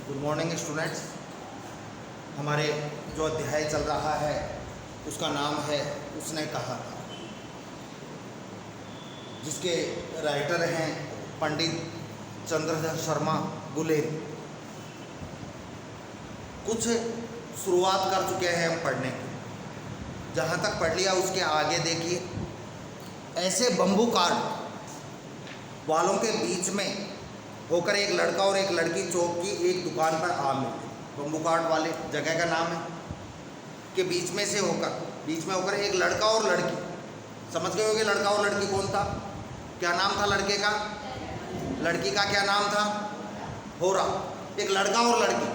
Good morning students. हमारे जो अध्याय चल रहा है उसका नाम है उसने कहा था, जिसके राइटर हैं पंडित चंद्रधर शर्मा गुलेर। कुछ शुरुआत कर चुके हैं हम पढ़ने की, जहाँ तक पढ़ लिया उसके आगे देखिए। ऐसे बम्बू कार्ड वालों के बीच में होकर एक लड़का और एक लड़की चौक की एक दुकान पर आ मिले। बम्बू कार्ड वाले जगह का नाम है कि बीच में होकर एक लड़का और लड़की, समझ गए होंगे लड़का और लड़की कौन था, क्या नाम था लड़के का, लड़की का क्या नाम था, होरा। एक लड़का और लड़की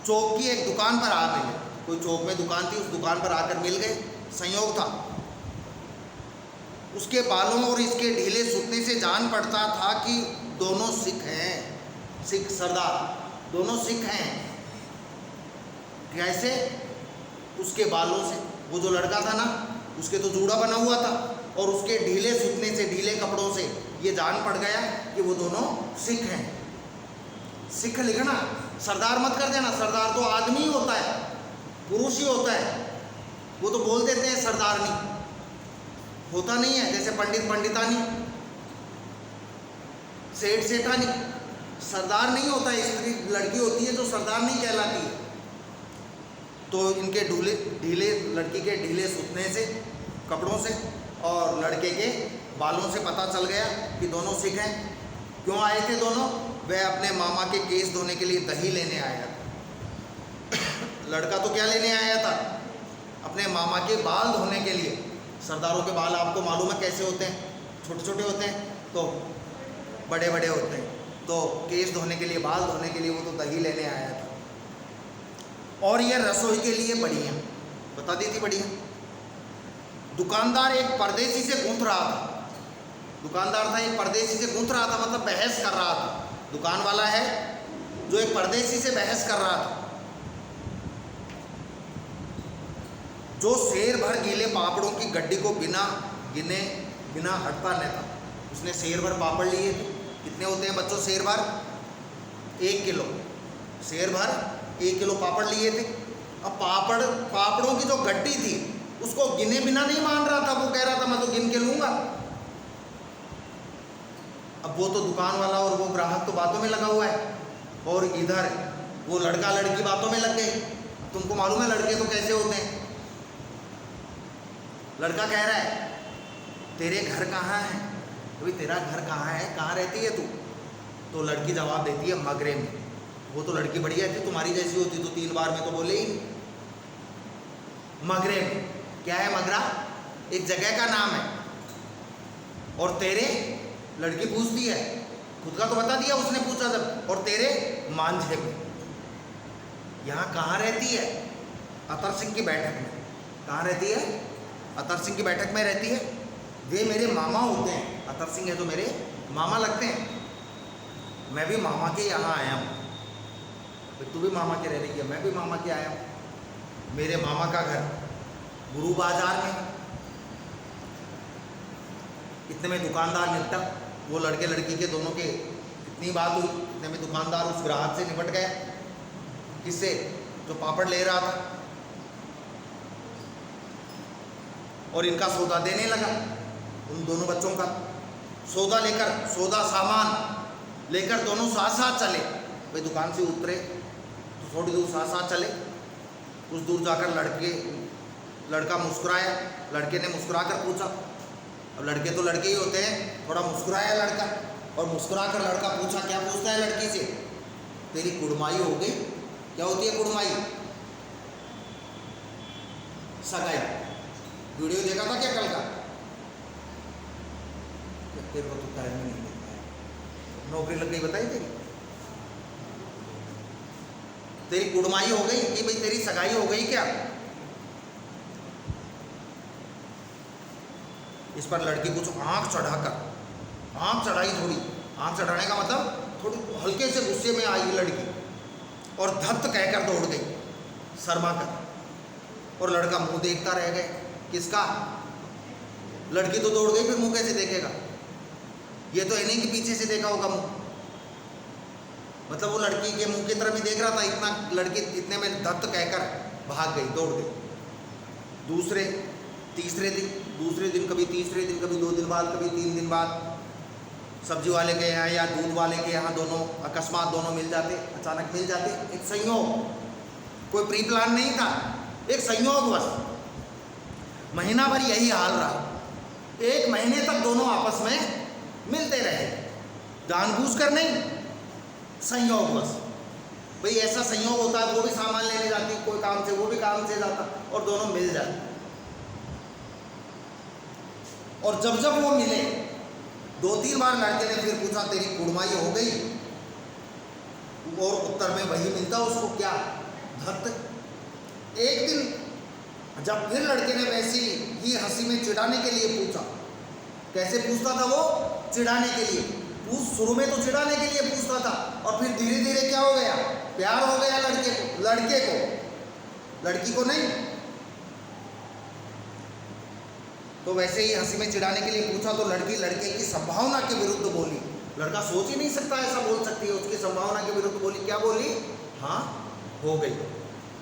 चौक की एक दुकान पर आ मिले। कोई चौक में दुकान थी, उस दुकान पर आकर मिल गए, संयोग था। उसके बालों और इसके ढीले सूतने से जान पड़ता था कि दोनों सिख हैं, सिख सरदार, दोनों सिख हैं। कैसे? उसके बालों से, वो जो लड़का था ना उसके तो जूड़ा बना हुआ था, और उसके ढीले सूतने से, ढीले कपड़ों से ये जान पड़ गया कि वो दोनों सिख हैं। सिख लिखना, सरदार मत कर देना। सरदार तो आदमी ही होता है, पुरुष ही होता है। वो तो बोल देते हैं सरदारनी, होता नहीं है। जैसे पंडित पंडितानी, सेठ सेठानी, सरदार नहीं होता है। स्त्री लड़की होती है जो सरदार नहीं कहलाती है। तो इनके ढीले लड़की के ढीले सूतने से, कपड़ों से और लड़के के बालों से पता चल गया कि दोनों सिख हैं। क्यों आए थे दोनों? वह अपने मामा के केस धोने के लिए दही लेने आया था। लड़का तो क्या लेने आया था? अपने मामा के बाल धोने के लिए। सरदारों के बाल आपको मालूम है कैसे होते हैं, छोटे छोटे होते हैं, तो बड़े बड़े होते हैं। तो केस धोने के लिए, बाल धोने के लिए वो तो दही लेने आया था। और ये रसोई के लिए बढ़िया, बता दी थी बढ़िया। दुकानदार एक परदेसी से गूंथ रहा था। दुकानदार था, एक परदेसी से गूंथ रहा था, मतलब बहस कर रहा था। दुकान वाला है जो एक परदेसी से बहस कर रहा था। जो शेर भर गीले पापड़ों की गड्डी को बिना गिने बिना हटता न था। उसने शेर भर पापड़ लिए थे। कितने होते हैं बच्चों शेर भर? 1 किलो। शेर भर 1 किलो पापड़ लिए थे। अब पापड़ों की जो गड्डी थी उसको गिने बिना नहीं मान रहा था। वो कह रहा था मैं तो गिन के लूंगा। अब वो तो दुकान वाला और वो ग्राहक तो बातों में लगा हुआ है, और इधर वो लड़का लड़की बातों में लग गए। तुमको मालूम है लड़के तो कैसे होते हैं। लड़का कह रहा है तेरे घर कहाँ है? भाई तेरा घर कहाँ है, कहाँ रहती है तू? तो लड़की जवाब देती है मगरे में। वो तो लड़की बढ़िया थी, तुम्हारी जैसी होती तो 3 बार में तो बोले ही। मगरे में क्या है? मगरा एक जगह का नाम है। और तेरे, लड़की पूछती है, खुद का तो बता दिया उसने पूछा जब। और तेरे मांझे में, यहाँ कहाँ रहती है? अतर सिंह की बैठक में। कहाँ रहती है? अतर सिंह की बैठक में रहती है। वे मेरे मामा होते हैं। अतर सिंह है तो मेरे मामा लगते हैं। मैं भी मामा के यहाँ आया हूँ। तू भी मामा के रह रही है, मैं भी मामा के आया हूँ। मेरे मामा का घर गुरु बाजार में। इतने में दुकानदार निपटा। वो लड़के लड़की के दोनों के इतनी बात हुई, इतने में दुकानदार उस ग्राहक से निपट गया। किससे? जो पापड़ ले रहा था। और इनका सौदा देने लगा, उन दोनों बच्चों का सौदा लेकर, सौदा सामान लेकर दोनों साथ साथ चले। वे दुकान से उतरे तो थोड़ी दूर साथ साथ चले। कुछ दूर जाकर लड़का मुस्कुराया। लड़के ने मुस्कुरा कर पूछा, अब लड़के तो लड़के ही होते हैं, थोड़ा मुस्कुराया लड़का। और मुस्कुरा कर लड़का पूछा, क्या पूछता है लड़की से? तेरी कुड़माई हो गई? क्या होती है कुड़माई? सगाई। वीडियो देखा था क्या कल का? तेरे को तो टाइम ही नहीं मिलता है, नौकरी लग गई बताई तेरी? तेरी कुड़माई हो गई कि भाई तेरी सगाई हो गई क्या? इस पर लड़की कुछ आंख चढ़ाकर, आंख चढ़ाई थोड़ी, आंख चढ़ाने का मतलब थोड़ी हल्के से गुस्से में आई लड़की, और धत्त कहकर दौड़ गई शर्मा कर। और लड़का मुंह देखता रह गया। किसका? लड़की तो दौड़ गई, फिर मुंह कैसे देखेगा? ये तो इन्हीं के पीछे से देखा होगा मुंह। मतलब वो लड़की के मुंह की तरफ ही देख रहा था, इतना लड़की इतने में धत्त कहकर भाग गई, दौड़ गई। दूसरे तीसरे दिन कभी तीसरे दिन, कभी 2 दिन बाद, कभी 3 दिन बाद सब्जी वाले के यहाँ या दूध वाले के यहाँ दोनों अकस्मात दोनों मिल जाते, अचानक मिल जाते। एक संयोग, कोई प्री प्लान नहीं था, एक संयोग बस। महीना भर यही हाल रहा, 1 महीने तक दोनों आपस में मिलते रहे, जानबूझकर नहीं, संयोग बस। भाई ऐसा संयोग होता है, वो भी सामान लेने जाती कोई काम से, वो भी काम से जाता और दोनों मिल जाते। और जब जब वो मिले 2-3 बार लड़के ने फिर पूछा तेरी कुड़माई हो गई, और उत्तर में वही मिलता उसको, क्या धत्त। एक दिन जब फिर लड़के ने वैसी ही हंसी में चिढ़ाने के लिए पूछा, कैसे पूछता था वो, चिढ़ाने के लिए शुरू में तो चिढ़ाने के लिए पूछता था, और फिर धीरे धीरे क्या हो गया, प्यार हो गया लड़के को, लड़की को नहीं। तो वैसे ही हंसी में चिढ़ाने के लिए पूछा तो लड़की लड़के की संभावना के विरुद्ध बोली। लड़का सोच ही नहीं सकता ऐसा बोल सकती है, उसकी संभावना के विरुद्ध बोली। क्या बोली, हाँ हो गई।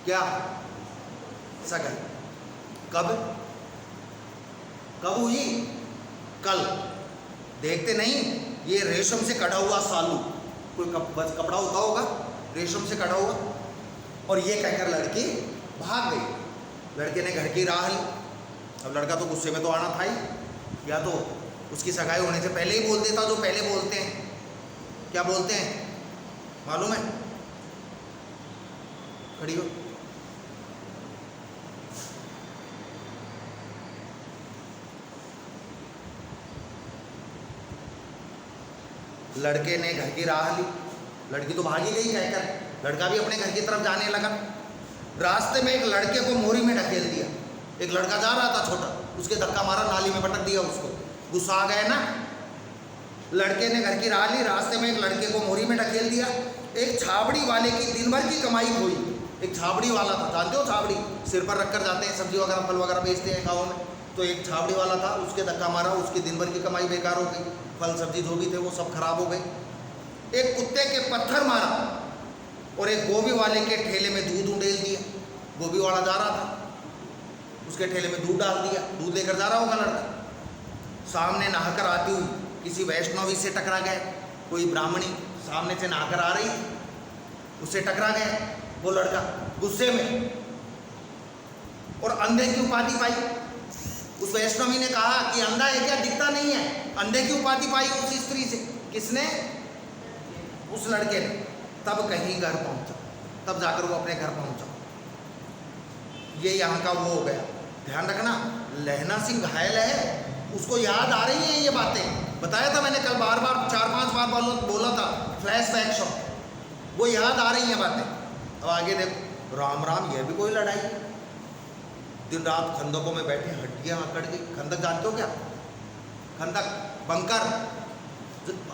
क्या सगाई? कब हुई? कल। देखते नहीं, ये रेशम से कटा हुआ सालू, कोई कपड़ा होता होगा रेशम से कटा हुआ, और ये कहकर लड़की भाग गई। लड़के ने घर की राह ली। अब लड़का तो गुस्से में तो आना था ही, या तो उसकी सगाई होने से पहले ही बोल देता, जो पहले बोलते हैं। क्या बोलते हैं मालूम है? खड़ी हो। लड़के ने घर की राह ली, लड़की तो भागी गई कहकर, लड़का भी अपने घर की तरफ जाने लगा। रास्ते में एक लड़के को मोरी में ढकेल दिया। एक लड़का जा रहा था छोटा, उसके धक्का मारा, नाली में पटक दिया उसको। गुस्सा आ गया ना। लड़के ने घर की राह ली, रास्ते में एक लड़के को मोरी में ढकेल दिया। एक छाबड़ी वाले की दिन भर की कमाई हुई। एक छाबड़ी वाला था, जानते हो छाबड़ी, सिर पर रखकर जाते हैं, सब्जी वगैरह फल वगैरह बेचते हैं गाँव में। तो एक छाबड़ी वाला था, उसके धक्का मारा, उसकी दिन भर की कमाई बेकार हो गई, फल सब्जी जो भी थे वो सब खराब हो गए। एक कुत्ते के पत्थर मारा, और एक गोभी वाले के ठेले में दूध उंडेल दिया। गोभी वाला जा रहा था, उसके ठेले में दूध डाल दिया, दूध लेकर जा रहा होगा लड़का। सामने नहाकर आती हुई किसी वैष्णवी से टकरा गया, कोई ब्राह्मणी सामने से नहाकर आ रही, उससे टकरा गया वो लड़का गुस्से में, और अंधे की उपाधि पाई। उस वैष्णवी ने कहा कि अंधा है क्या, दिखता नहीं है? अंधे की उपाधि पाई उस स्त्री से। किसने? उस लड़के ने। तब कहीं घर पहुंचा, तब जाकर वो अपने घर पहुंचा। ये यहाँ का वो हो गया। ध्यान रखना, लहना सिंह घायल है, उसको याद आ रही है ये बातें। बताया था मैंने कल, बार बार 4-5 बार बोला था, फ्लैशबैक शॉट, वो याद आ रही है बातें। अब आगे देखो, राम राम, यह भी कोई लड़ाई। दिन रात खंदकों में बैठे, हड्डियाँ अकड़ गई। खंदक जानते हो क्या? खंदक, बंकर,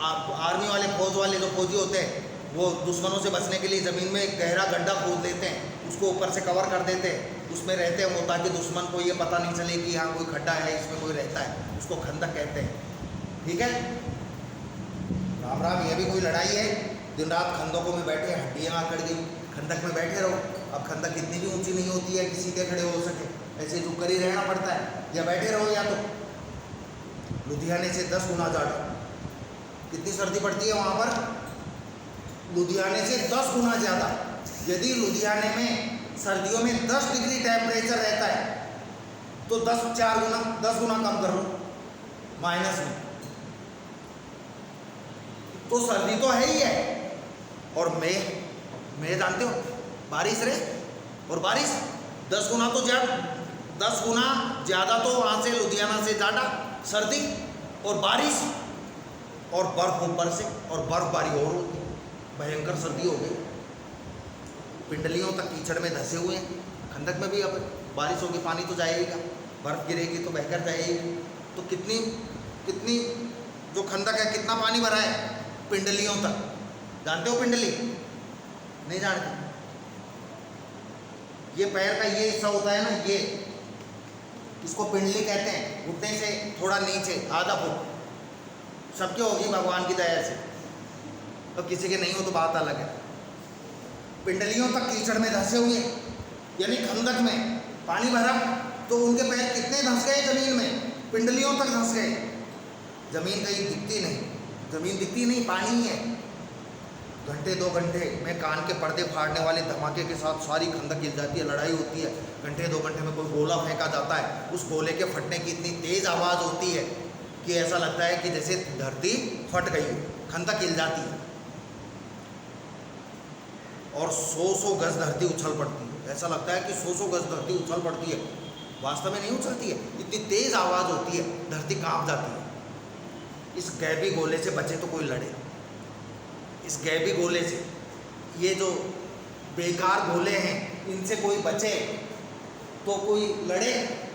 आर्मी वाले, फौज वाले जो फौजी होते हैं, वो दुश्मनों से बचने के लिए ज़मीन में एक गहरा गड्ढा खोद लेते हैं, उसको ऊपर से कवर कर देते हैं, उसमें रहते हैं वो, ताकि दुश्मन को ये पता नहीं चले कि यहाँ कोई खड्डा है, इसमें कोई रहता है। उसको खंदक कहते हैं। ठीक है, राम राम, ये भी कोई लड़ाई है। दिन रात खंदकों में बैठे, हड्डियाँ अकड़ गई, खंदक में बैठे रहो। अब खंदक इतनी भी ऊंची नहीं होती है कि सीधे खड़े हो सके, ऐसे झुक कर ही रहना पड़ता है, या बैठे रहो या तो। लुधियाने से 10 गुना ज़्यादा। कितनी सर्दी पड़ती है वहाँ पर? लुधियाने से 10 गुना ज़्यादा। यदि लुधियाने में सर्दियों में 10 डिग्री टेम्परेचर रहता है, तो 10 गुना कम कर लो माइनस में, तो सर्दी तो है ही है। और मई जानते हो, बारिश रे, और बारिश 10 गुना तो 10 गुना ज़्यादा, तो वहाँ से लुधियाना से ज़्यादा सर्दी, और बारिश, और बर्फ ऊपर से, और बर्फबारी और होती है। भयंकर सर्दी हो गई, पिंडलियों तक कीचड़ में धंसे हुए हैं। खंदक में भी अब बारिश होगी, पानी तो जाएगा, बर्फ़ गिरेगी तो बहकर जाएगी। तो कितनी जो खंदक है, कितना पानी भरा है पिंडलियों तक। जानते हो पिंडली? नहीं जानते? ये पैर का ये हिस्सा होता है ना, ये, इसको पिंडली कहते हैं। घुटने से थोड़ा नीचे आधा फुट, सबके होगी भगवान की दया से। और किसी के नहीं हो तो बात अलग है। पिंडलियों तक कीचड़ में धंसे हुए, यानी खंदक में पानी भरा तो उनके पैर कितने धंस गए जमीन में, पिंडलियों तक धंस गए। जमीन कहीं दिखती नहीं, जमीन दिखती नहीं, पानी ही है। घंटे 2 घंटे में कान के पर्दे फाड़ने वाले धमाके के साथ सारी खंदक हिल जाती है, लड़ाई होती है। घंटे 2 घंटे में कोई गोला फेंका जाता है, उस गोले के फटने की इतनी तेज़ आवाज़ होती है कि ऐसा लगता है कि जैसे धरती फट गई हो, खंदक हिल जाती है और 100 गज धरती उछल पड़ती है। ऐसा लगता है कि 100 गज धरती उछल पड़ती है, वास्तव में नहीं उछलती है, इतनी तेज़ आवाज़ होती है, धरती कांप जाती है। इस गैबी गोले से बचे तो कोई लड़े, इस गैबी गोले से, ये जो बेकार गोले हैं इनसे कोई बचे तो कोई लड़े,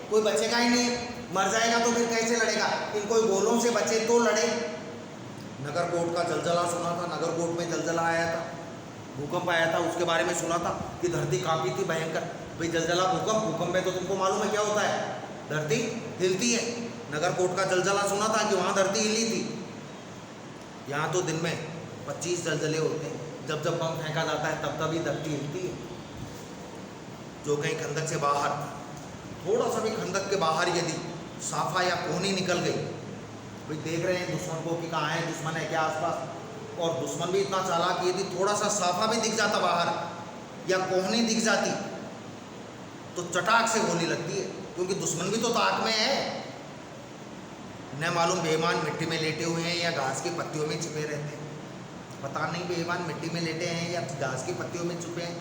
कोई बचेगा ही नहीं। मर जाएगा तो फिर कैसे लड़ेगा, इन कोई गोलों से बचे तो लड़े। नगरकोट का जलजला सुना था, नगरकोट में जलजला आया था, भूकंप आया था, उसके बारे में सुना था कि धरती कांपी थी भयंकर। भाई जलजला भूकंप, भूकंप में तो तुमको मालूम है क्या होता है, धरती हिलती है। नगरकोट का जलजला सुना था कि वहाँ धरती हिली थी। यहाँ तो दिन में 25 जलजले होते हैं, जब जब बम फेंका जाता है तब तभी धरती हिलती है। जो कहीं खंदक से बाहर, थोड़ा सा भी खंदक के बाहर यदि साफा या कोहनी निकल गई, भाई देख रहे हैं दुश्मन को कि कहाँ है, दुश्मन है क्या आसपास, और दुश्मन भी इतना चालाक, यदि थोड़ा सा साफा भी दिख जाता बाहर या कोहनी दिख जाती तो चटाक से गोली लगती है, क्योंकि दुश्मन भी तो ताक में है। न मालूम बेईमान मिट्टी में लेटे हुए हैं या घास की पत्तियों में छिपे रहते हैं, पता नहीं बेईमान मिट्टी में लेटे हैं या घास की पत्तियों में छुपे हैं।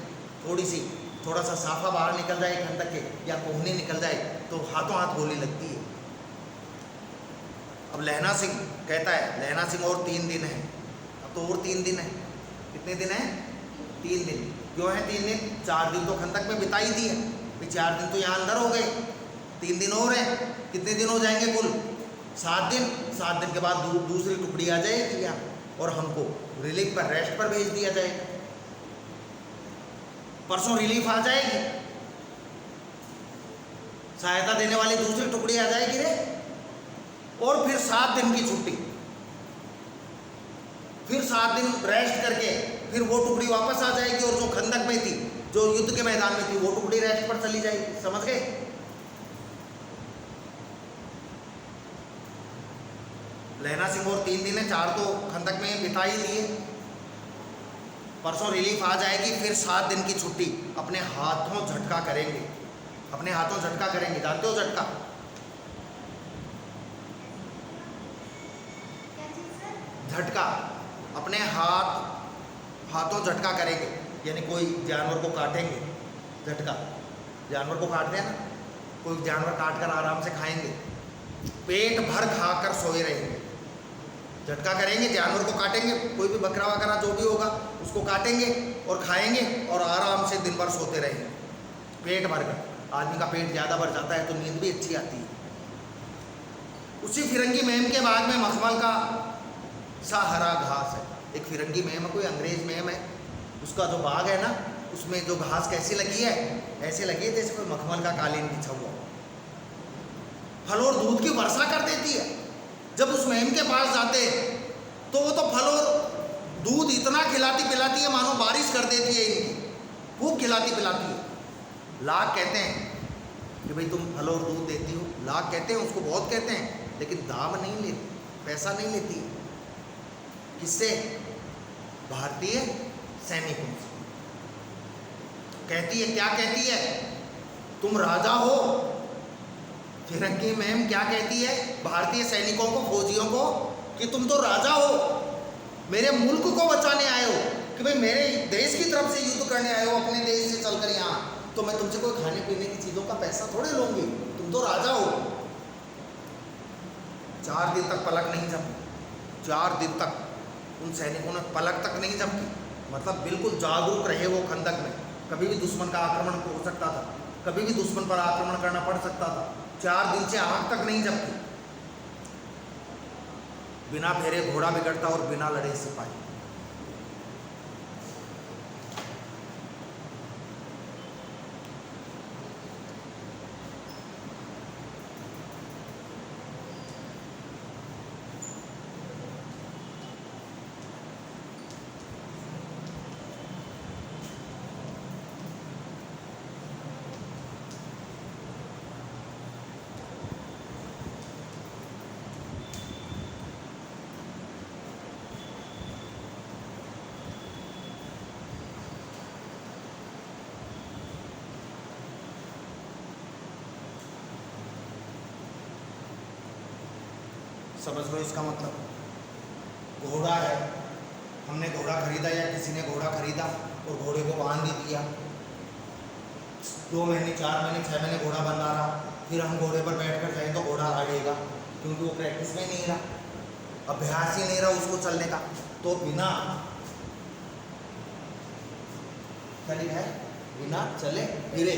थोड़ा सा साफा बाहर निकल जाए खंदक के या कोहनी निकल जाए तो हाथों हाथ गोली लगती है। अब लहना सिंह कहता है, लहना सिंह और 3 दिन है, अब तो और 3 दिन है। कितने दिन है? 3 दिन। क्यों है 3 दिन? 4 दिन तो खंदक में बिता ही दी है, भाई 4 दिन तो यहाँ अंदर हो गए, 3 दिन और है। कितने दिन हो जाएंगे कुल? 7 दिन। 7 दिन के बाद दूसरी टुकड़ी आ जाएगी यहाँ और हमको रिलीफ पर, रेस्ट पर भेज दिया जाएगा। परसों रिलीफ आ जाएगी, सहायता देने वाली दूसरी टुकड़ी आ जाएगी रे, और फिर 7 दिन की छुट्टी, फिर 7 दिन रेस्ट करके फिर वो टुकड़ी वापस आ जाएगी, और जो खंदक में थी, जो युद्ध के मैदान में थी, वो टुकड़ी रेस्ट पर चली जाएगी। समझ गए? लहना सिंह और 3 दिन है, 4 तो खंदक में बिता ही लिए, परसों रिलीफ आ जाएगी, फिर 7 दिन की छुट्टी। अपने हाथों झटका करेंगे, अपने हाथों झटका करेंगे। जानते हो झटका? झटका, अपने हाथों झटका करेंगे, यानी कोई जानवर को काटेंगे। झटका, जानवर को काटते हैं ना, कोई जानवर काट कर आराम से खाएंगे, पेट भर खाकर सोए रहेंगे। झटका करेंगे, जानवर को काटेंगे, कोई भी बकरा वगैरह जो भी होगा उसको काटेंगे और खाएंगे और आराम से दिन भर सोते रहेंगे पेट भर कर। आदमी का पेट ज़्यादा भर जाता है तो नींद भी अच्छी आती है। उसी फिरंगी मेम के बाद में मखमल का सा हरा घास है। एक फिरंगी मेम है, कोई अंग्रेज मेम है, उसका जो बाग है ना, उसमें जो घास कैसी लगी है, ऐसे लगी है जैसे कोई मखमल का कालीन बिछा हुआ। फल और दूध की वर्षा कर देती है। जब उस मेम के पास जाते तो वो तो फल और दूध इतना खिलाती पिलाती है मानो बारिश कर देती है इनकी, खूब खिलाती पिलाती है। लाख कहते हैं कि भाई तुम फल और दूध देती हो, लाख कहते हैं उसको, बहुत कहते हैं, लेकिन दाम नहीं लेती, पैसा नहीं लेती। किससे? भारतीय सैनिकों से। कहती है, क्या कहती है? तुम राजा हो। फिरंगी मैम क्या कहती है भारतीय सैनिकों को, फौजियों को, कि तुम तो राजा हो, मेरे मुल्क को बचाने आए हो, कि भाई मेरे देश की तरफ से युद्ध करने आए हो, अपने देश से चलकर यहाँ, तो मैं तुमसे कोई खाने पीने की चीज़ों का पैसा थोड़े लूँगी, तुम तो राजा हो। 4 दिन तक पलक नहीं झपकी, 4 दिन तक उन सैनिकों ने पलक तक नहीं झपकी। मतलब बिल्कुल जागरूक रहे वो खंदक में, कभी भी दुश्मन का आक्रमण हो सकता था, कभी भी दुश्मन पर आक्रमण करना पड़ सकता था। 4 दिन से आँख तक नहीं झपकी। बिना फेरे घोड़ा बिगड़ता और बिना लड़े सिपाही। समझ लो इसका मतलब। घोड़ा है, हमने घोड़ा खरीदा या किसी ने घोड़ा खरीदा और घोड़े को बांध भी दिया, 2 महीने 4 महीने 6 महीने घोड़ा बंधा रहा, फिर हम घोड़े पर बैठ कर जाएँ तो घोड़ा हारेगा, क्योंकि वो प्रैक्टिस में नहीं रहा, अभ्यास ही नहीं रहा उसको चलने का। तो बिना चले है, बिना चले फिरे।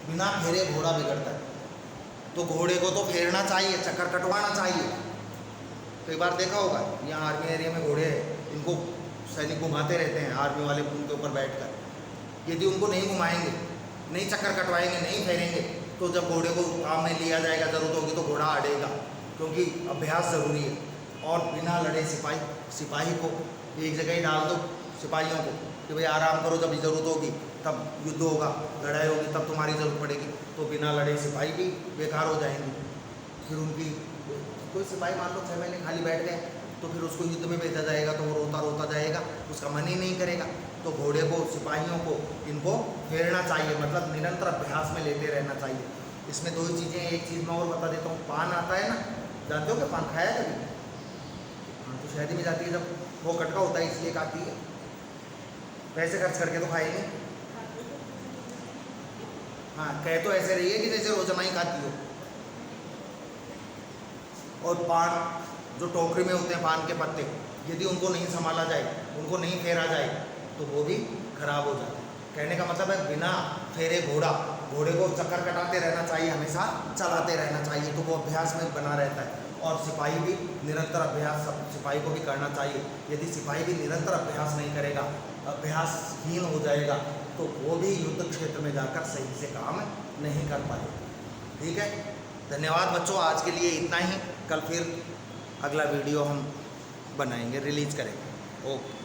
बिना फेरे घोड़ा बिगड़ता है। तो घोड़े को तो फेरना चाहिए, चक्कर कटवाना चाहिए। कई बार देखा होगा यहाँ आर्मी एरिया में घोड़े हैं, इनको सैनिक घुमाते रहते हैं, आर्मी वाले उनके ऊपर बैठकर। यदि उनको नहीं घुमाएंगे, नहीं चक्कर कटवाएंगे, नहीं फेरेंगे, तो जब घोड़े को काम में लिया जाएगा, ज़रूरत होगी तो घोड़ा अड़ेगा, क्योंकि अभ्यास ज़रूरी है। और बिना लड़े सिपाही को एक जगह ही डाल दो, सिपाहियों को कि भाई आराम करो, जब ज़रूरत होगी तब युद्ध होगा, लड़ाई होगी, तब तुम्हारी ज़रूरत पड़ेगी। तो बिना लड़े सिपाही भी बेकार हो जाएंगे। फिर उनकी कोई सिपाही मान लो 6 महीने खाली बैठ गए, तो फिर उसको युद्ध में भेजा जाएगा तो वो रोता रोता जाएगा, उसका मन ही नहीं करेगा। तो घोड़े को, सिपाहियों को इनको फेरना चाहिए, मतलब निरंतर अभ्यास में लेते रहना चाहिए। इसमें 2 ही चीज़ें, एक चीज़ मैं और बता देता हूँ। पान आता है ना, जानते हो कि पान खाया कभी? हाँ, तो शहरी में जाती है जब वो कटका होता है इसलिए खाती है, पैसे खर्च करके तो खाएंगे। हाँ, कह तो ऐसे रही है कि जैसे रोजाना ही खाती हो। और पान जो टोकरी में होते हैं, पान के पत्ते, यदि उनको नहीं संभाला जाए, उनको नहीं फेरा जाए, तो वो भी खराब हो जाता है। कहने का मतलब है बिना फेरे घोड़े को चक्कर कटाते रहना चाहिए, हमेशा चलाते रहना चाहिए, तो वो अभ्यास में बना रहता है। और सिपाही भी निरंतर अभ्यास सिपाही को भी करना चाहिए। यदि सिपाही भी निरंतर अभ्यास नहीं करेगा, अभ्यासहीन हो जाएगा, तो वो भी युद्ध क्षेत्र में जाकर सही से काम नहीं कर पाएगा। ठीक है, धन्यवाद बच्चों, आज के लिए इतना ही। कल फिर अगला वीडियो हम बनाएंगे, रिलीज करेंगे। ओके।